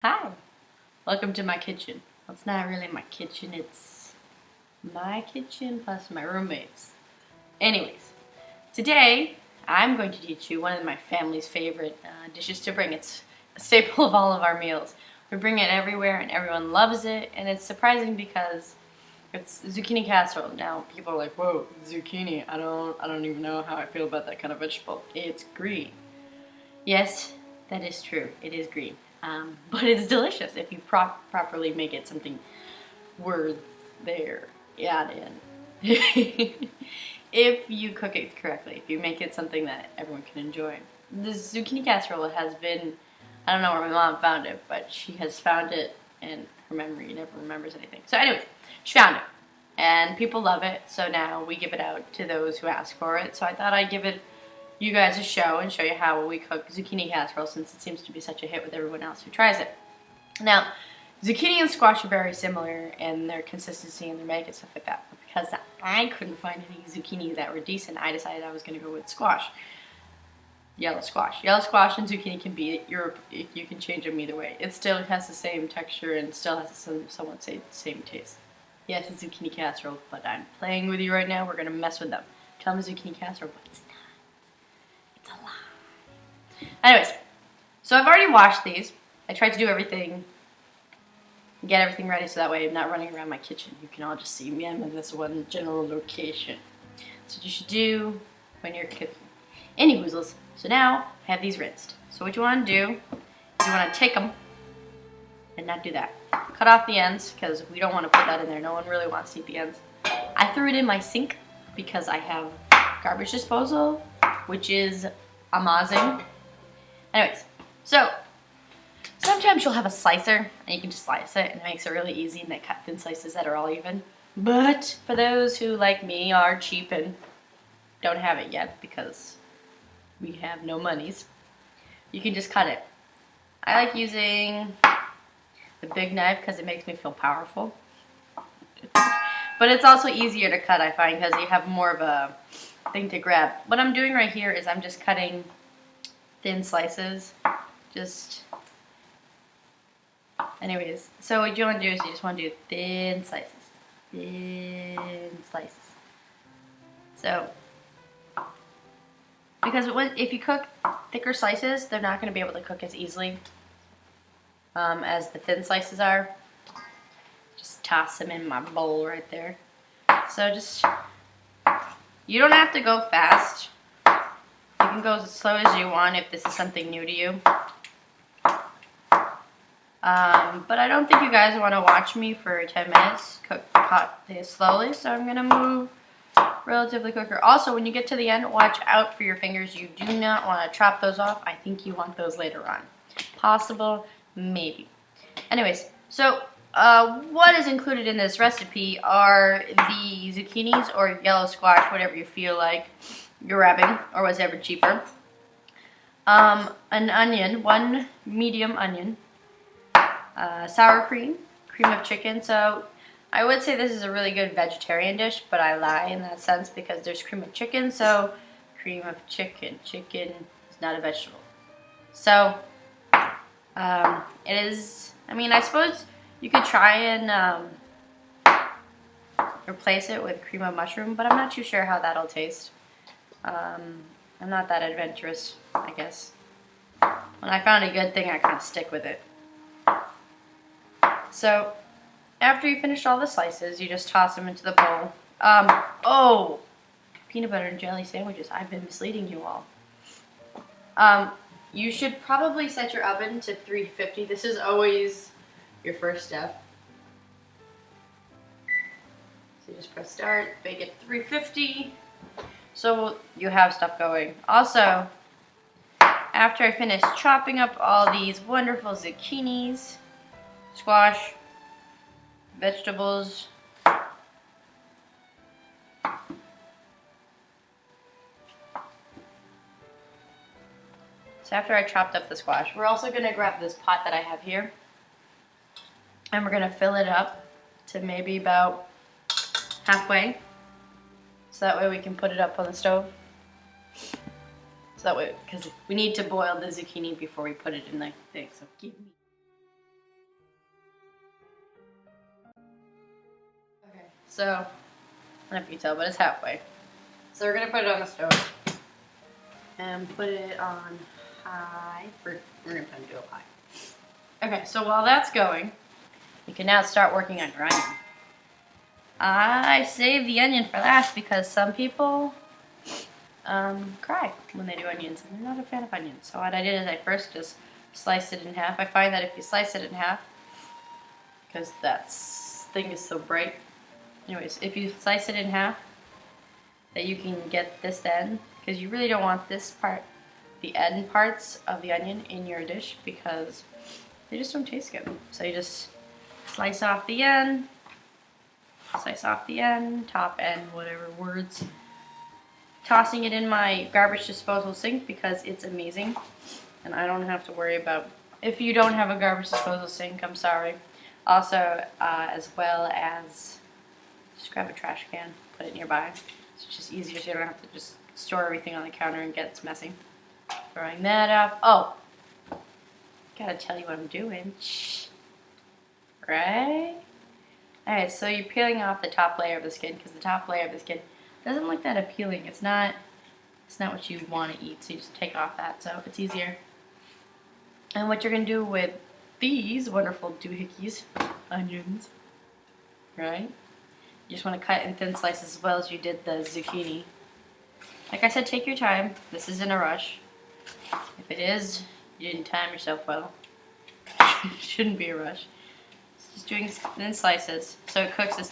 Hi, welcome to my kitchen. Well, it's not really my kitchen, it's my kitchen plus my roommates. Anyways, today I'm going to teach you one of my family's favorite dishes to bring. It's a staple of all of our meals. We bring it everywhere and everyone loves it, and it's surprising because it's zucchini casserole. Now people are like, whoa, zucchini, I don't even know how I feel about that kind of vegetable. It's green. Yes, that is true. It is green. But it's delicious if you properly make it something worth there. Add in. If you cook it correctly, if you make it something that everyone can enjoy. The zucchini casserole has been, I don't know where my mom found it, but she has found it in her memory. Never remembers anything. So anyway, she found it. And people love it, so now we give it out to those who ask for it. So I thought I'd give it you guys a show and show you how we cook zucchini casserole, since it seems to be such a hit with everyone else who tries it. Now, zucchini and squash are very similar in their consistency and their make and stuff like that. But because I couldn't find any zucchini that were decent, I decided I was going to go with squash. Yellow squash. Yellow squash and zucchini can be you can change them either way. It still has the same texture and still has somewhat same taste. Yes, it's zucchini casserole, but I'm playing with you right now. We're going to mess with them. Tell them zucchini casserole, but it's not. It's a lie. Anyways, so I've already washed these. I tried to do everything, get everything ready so that way I'm not running around my kitchen. You can all just see me. I'm in this one general location. That's what you should do when you're cooking. Any woozles. So now I have these rinsed. So what you want to do is you want to take them and not do that. Cut off the ends because we don't want to put that in there. No one really wants to eat the ends. I threw it in my sink because I have garbage disposal, which is amazing. Anyways, so sometimes you'll have a slicer and you can just slice it and it makes it really easy, and they cut thin slices that are all even. But for those who, like me, are cheap and don't have it yet because we have no monies, you can just cut it. I like using the big knife because it makes me feel powerful. But it's also easier to cut, I find, because you have more of a thing to grab. What I'm doing right here is I'm just cutting thin slices. Anyways, so what you want to do is you just want to do thin slices. Thin slices. So, because if you cook thicker slices, they're not going to be able to cook as easily as the thin slices are. Just toss them in my bowl right there. So you don't have to go fast. You can go as slow as you want if this is something new to you. But I don't think you guys want to watch me for 10 minutes cut this slowly, so I'm going to move relatively quicker. Also, when you get to the end, watch out for your fingers. You do not want to chop those off. I think you want those later on. Possible? Maybe. Anyways, so what is included in this recipe are the zucchinis or yellow squash, whatever you feel like you're grabbing, or whatever cheaper. An onion, one medium onion, sour cream, cream of chicken. So I would say this is a really good vegetarian dish, but I lie in that sense because there's cream of chicken, so cream of chicken. Chicken is not a vegetable. So it is, I mean, I suppose you could try and replace it with cream of mushroom, but I'm not too sure how that'll taste. I'm not that adventurous, I guess. When I found a good thing, I kind of stick with it. So, after you finish all the slices, you just toss them into the bowl. Oh! Peanut butter and jelly sandwiches. I've been misleading you all. You should probably set your oven to 350. This is always your first step. So you just press start, bake it 350. So you have stuff going. Also, after I finish chopping up all these wonderful zucchinis, squash, vegetables, so after I chopped up the squash, we're also going to grab this pot that I have here, and we're going to fill it up to maybe about halfway, so that way we can put it up on the stove. So that way, because we need to boil the zucchini before we put it in the thing, so give me. So, I don't know if you can tell, but it's halfway. So we're gonna put it on the stove and put it on high. We're gonna do it high. Okay, so while that's going, you can now start working on your onion. I save the onion for last because some people cry when they do onions, and I'm not a fan of onions. So what I did is I first just sliced it in half. I find that if you slice it in half, because that thing is so bright. Anyways, if you slice it in half, that you can get this end, because you really don't want this part, the end parts of the onion in your dish, because they just don't taste good. So you just slice off the end, top end, whatever words. Tossing it in my garbage disposal sink because it's amazing, and I don't have to worry about. If you don't have a garbage disposal sink, I'm sorry. Also, as well as just grab a trash can, put it nearby. It's just easier so you don't have to just store everything on the counter and get messy. Throwing that off. Oh, gotta tell you what I'm doing. Shh. Right? Alright, so you're peeling off the top layer of the skin because the top layer of the skin doesn't look that appealing. It's not what you want to eat, so you just take off that so it's easier. And what you're going to do with these wonderful doohickeys, onions, right? You just want to cut in thin slices as well as you did the zucchini. Like I said, take your time. This isn't a rush. If it is, you didn't time yourself well. It shouldn't be a rush. It's just doing thin slices so it cooks the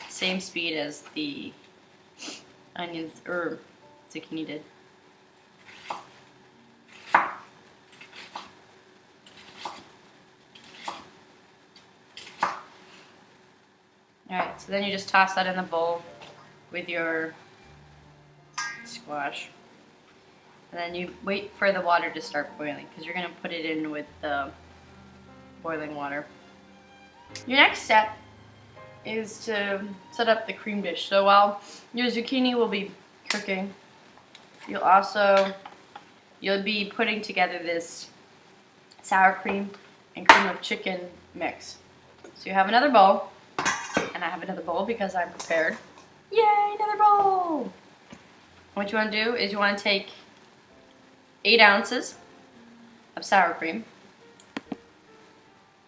same speed as the onions or zucchini did. Alright, so then you just toss that in the bowl with your squash. And then you wait for the water to start boiling because you're going to put it in with the boiling water. Your next step is to set up the cream dish. So while your zucchini will be cooking, you'll be putting together this sour cream and cream of chicken mix. So you have another bowl, and I have another bowl because I'm prepared. Yay, another bowl! What you want to do is you want to take 8 ounces of sour cream.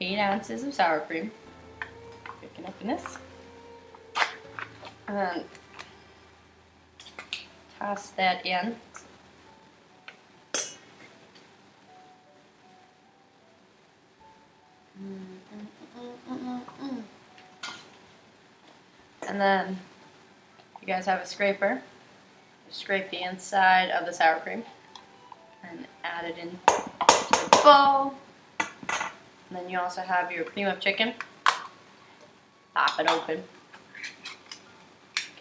8 ounces of sour cream. Picking up in this. And then toss that in. And then you guys have a scraper. You scrape the inside of the sour cream and add it in to the bowl. And then you also have your cream of chicken. Pop it open.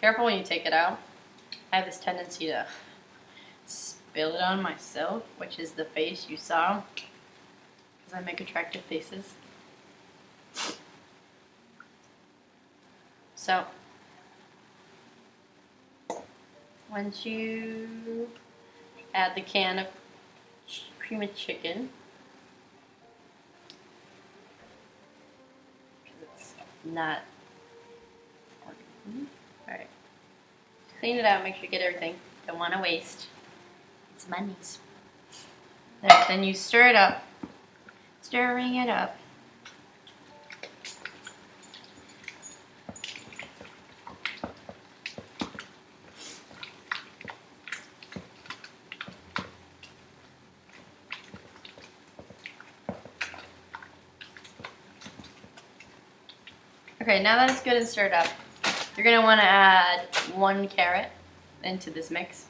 Careful when you take it out. I have this tendency to spill it on myself, which is the face you saw, because I make attractive faces. So, once you add the can of cream of chicken, because it's not working. Alright. Clean it out, make sure you get everything. Don't want to waste. It's monies. Then you stir it up. Stirring it up. Okay, now that it's good and stirred up, you're going to want to add 1 carrot into this mix.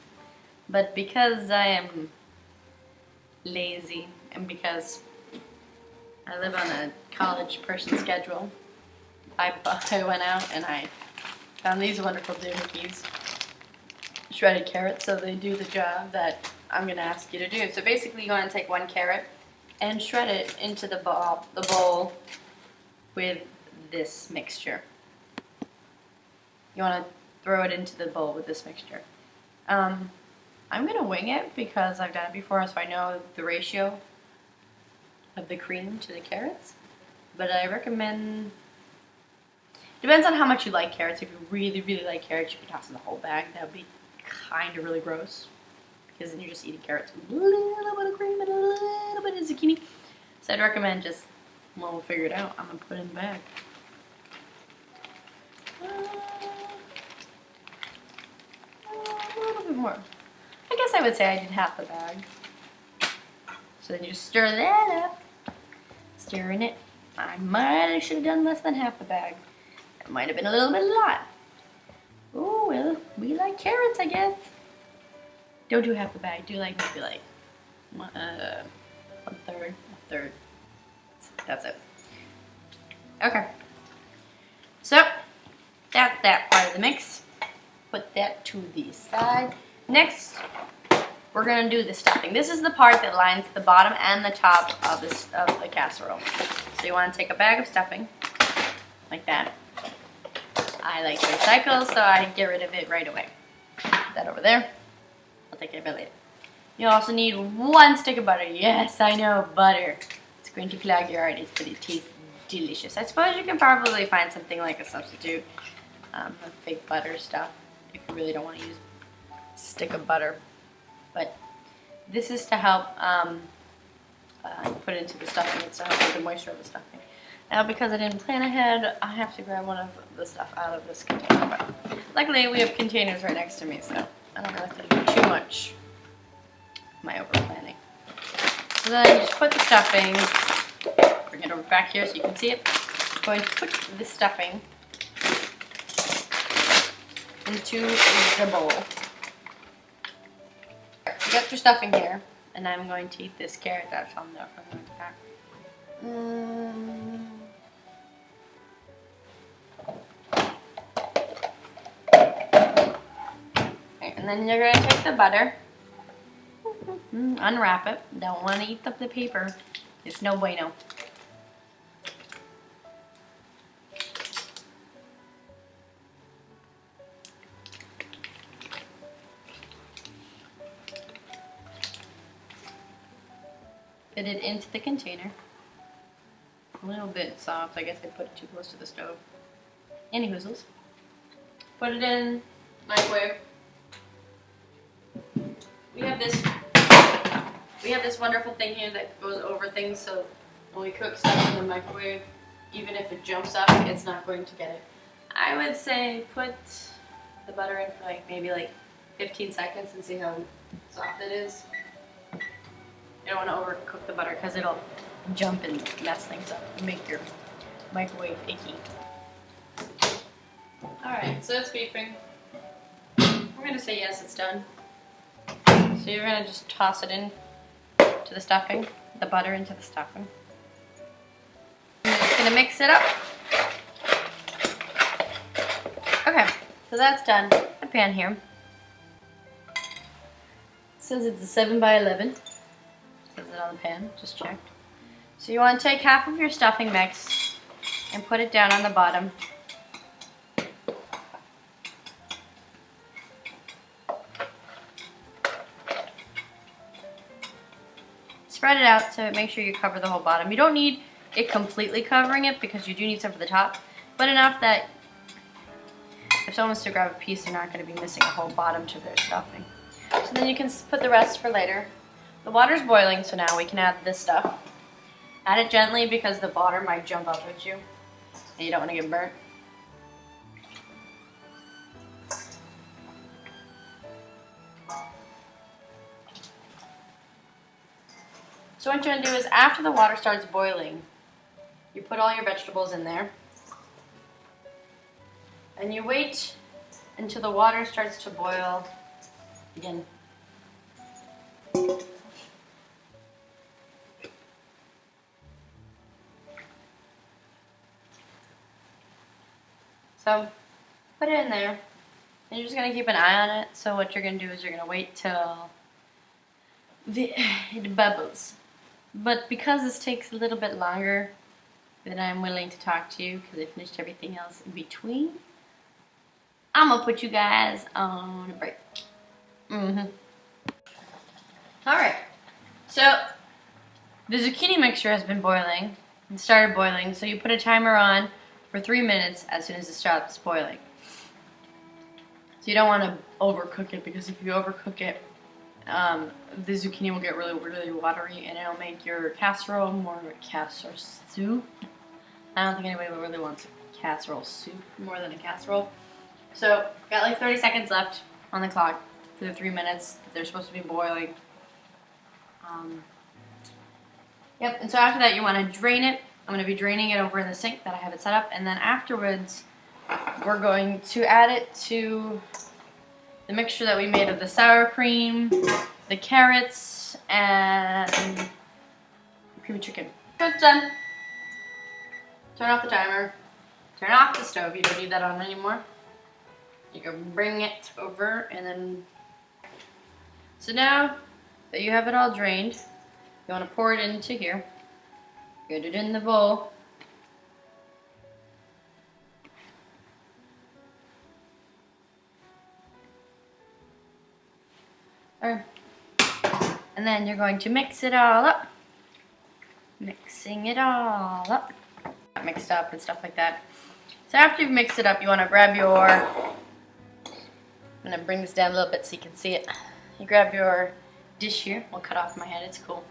But because I am lazy and because I live on a college person schedule, I went out and I found these wonderful doohickeys, shredded carrots, so they do the job that I'm going to ask you to do. So basically you want to take 1 carrot and shred it into the bowl with this mixture. You want to throw it into the bowl with this mixture. I'm going to wing it because I've done it before, so I know the ratio of the cream to the carrots. But I recommend Depends on how much you like carrots. If you really, really like carrots, you can toss in the whole bag. That would be kind of really gross, because then you're just eating carrots with a little bit of cream and a little bit of zucchini. So I'd recommend just, well, we'll figure it out. I'm going to put it in the bag. A little bit more. I guess I would say I did half the bag. So then you just stir that up. Stirring it. I should have done less than half the bag. It might have been a little bit a lot. Oh, well, we like carrots, I guess. Don't do half the bag. Do like maybe like a third. That's it. Okay. So that's that part of the mix. Put that to the side. Next, we're gonna do the stuffing. This is the part that lines the bottom and the top of the casserole. So you want to take a bag of stuffing, like that. I like to recycle, so I get rid of it right away. Put that over there. I'll take care of it later. You also need 1 stick of butter. Yes, I know, butter. It's going to clog your arteries, but it tastes delicious. I suppose you can probably find something like a substitute, of fake butter stuff, if you really don't want to use a stick of butter. But this is to help put it into the stuffing. It's to help with the moisture of the stuffing. Now, because I didn't plan ahead, I have to grab one of the stuff out of this container. But luckily, we have containers right next to me, so I don't have to do too much of my over planning. So then you just put the stuffing, bring it over back here so you can see it. I'm going to put the stuffing into the bowl. You got your stuffing here, and I'm going to eat this carrot that's on the back. Okay, and then you're going to take the butter, unwrap it. Don't want to eat up the paper. It's no bueno. Fit it into the container. A little bit soft. I guess I put it too close to the stove. Any hoozles. Put it in microwave. We have this wonderful thing here that goes over things, so when we cook stuff in the microwave, even if it jumps up, it's not going to get it. I would say put the butter in for maybe 15 seconds and see how soft it is. You don't want to overcook the butter because it'll jump and mess things up and make your microwave icky. Alright, so it's beeping. We're going to say yes, it's done. So you're going to just toss it in to the stuffing, the butter into the stuffing. And you're just going to mix it up. Okay, so that's done. A pan here. It says it's a 7 by 11. It says it on the pan, just checked. So you want to take half of your stuffing mix and put it down on the bottom. Spread it out so make sure you cover the whole bottom. You don't need it completely covering it because you do need some for the top, but enough that if someone wants to grab a piece, they're not going to be missing a whole bottom to their stuffing. So then you can put the rest for later. The water's boiling, so now we can add this stuff. Add it gently because the water might jump up at you and you don't want to get burnt. So what you're going to do is after the water starts boiling, you put all your vegetables in there. And you wait until the water starts to boil again. So put it in there. And you're just going to keep an eye on it. So what you're going to do is you're going to wait till it bubbles. But because this takes a little bit longer than I'm willing to talk to you, because I finished everything else in between, I'm going to put you guys on a break. Alright, so the zucchini mixture has been boiling. It started boiling, so you put a timer on for 3 minutes as soon as it stops boiling. So you don't want to overcook it, because if you overcook it, the zucchini will get really watery, and it'll make your casserole more of a casserole soup. I don't think anybody really wants a casserole soup more than a casserole. So, got like 30 seconds left on the clock for the 3 minutes. They're supposed to be boiling. Yep, and so after that you want to drain it. I'm going to be draining it over in the sink that I have it set up, and then afterwards we're going to add it to the mixture that we made of the sour cream, the carrots, and creamy chicken. So it's done. Turn off the timer. Turn off the stove. You don't need that on anymore. You can bring it over, and then... So now that you have it all drained, you want to pour it into here. Get it in the bowl. And then you're going to mix it all up. Mixing it all up. Mixed up and stuff like that. So after you've mixed it up, you want to grab your... I'm going to bring this down a little bit so you can see it. You grab your dish here. We'll cut off my head, it's cool.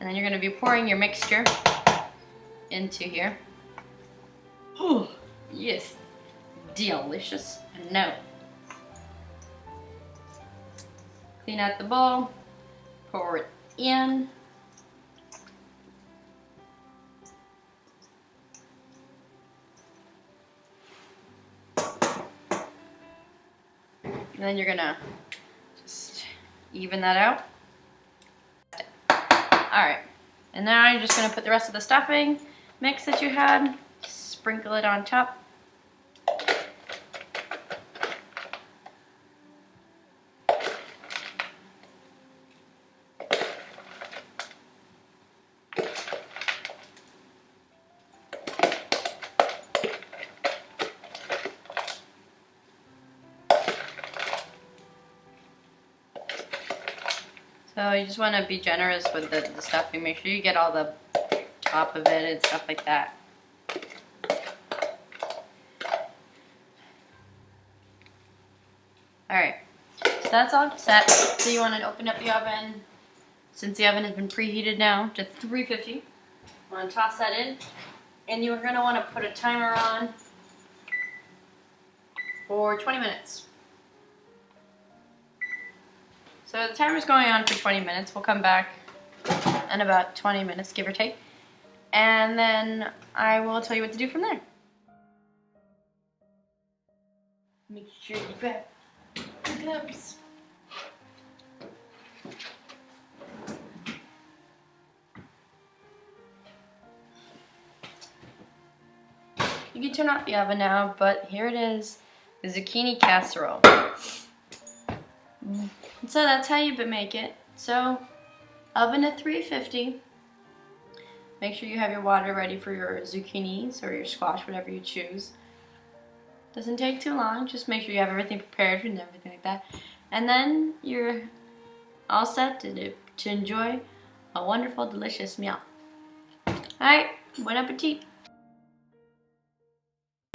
And then you're going to be pouring your mixture into here. Oh, yes. Delicious. No. Clean out the bowl. Pour it in. And then you're gonna just even that out. Alright, and now you're just gonna put the rest of the stuffing mix that you had, sprinkle it on top. So you just want to be generous with the stuffing. Make sure you get all the top of it and stuff like that. Alright, so that's all set. So you want to open up the oven. Since the oven has been preheated now to 350, you want to toss that in. And you're going to want to put a timer on for 20 minutes. So the timer's going on for 20 minutes. We'll come back in about 20 minutes, give or take. And then I will tell you what to do from there. Make sure you grab the gloves. You can turn off the oven now, but here it is, the zucchini casserole. So that's how you make it. So oven at 350. Make sure you have your water ready for your zucchinis or your squash, whatever you choose. Doesn't take too long. Just make sure you have everything prepared and everything like that. And then you're all set to enjoy a wonderful, delicious meal. Alright, bon appetit.